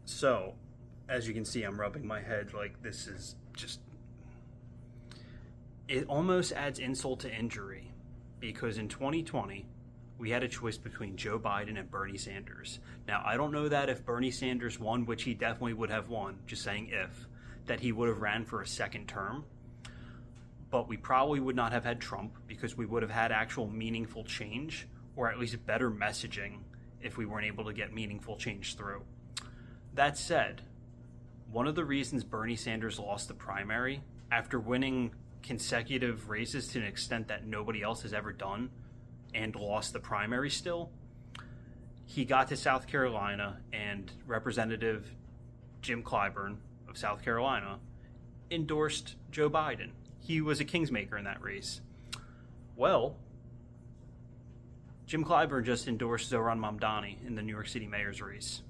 So, as you can see, I'm rubbing my head like this is just. It almost adds insult to injury because in 2020, we had a choice between Joe Biden and Bernie Sanders. Now, I don't know that if Bernie Sanders won, which he definitely would have won, just saying if, that he would have ran for a second term. But we probably would not have had Trump because we would have had actual meaningful change or at least better messaging if we weren't able to get meaningful change through. That said, one of the reasons Bernie Sanders lost the primary after winning consecutive races to an extent that nobody else has ever done and lost the primary still, he got to South Carolina and Representative Jim Clyburn of South Carolina endorsed Joe Biden. He was a kingsmaker in that race. Well, Jim Clyburn just endorsed Zohran Mamdani in the New York City mayor's race.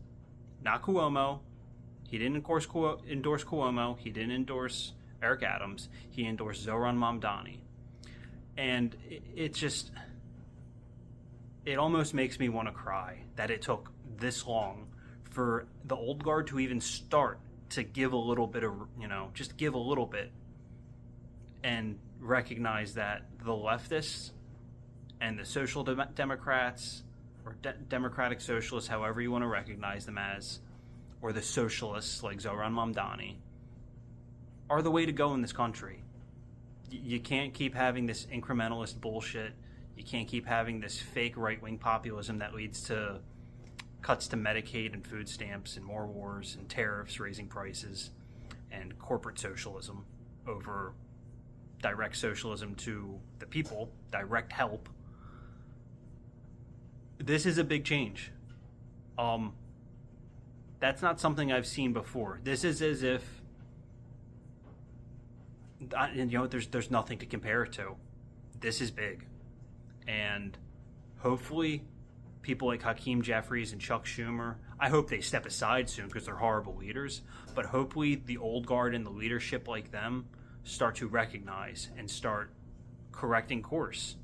Not Cuomo. He didn't endorse Cuomo. He didn't endorse Eric Adams. He endorsed Zohran Mamdani. And it almost makes me want to cry that it took this long for the old guard to even start to give a little bit of, just give a little bit and recognize that the leftists and the social democrats or democratic socialists, however you want to recognize them as, or the socialists like Zohran Mamdani, are the way to go in this country. You can't keep having this incrementalist bullshit. You can't keep having this fake right-wing populism that leads to cuts to Medicaid and food stamps and more wars and tariffs raising prices and corporate socialism over direct socialism to the people, direct help. This is a big change. That's not something I've seen before. This is as if, there's nothing to compare it to. This is big. And hopefully people like Hakeem Jeffries and Chuck Schumer, I hope they step aside soon because they're horrible leaders, but hopefully the old guard and the leadership like them start to recognize and start correcting course.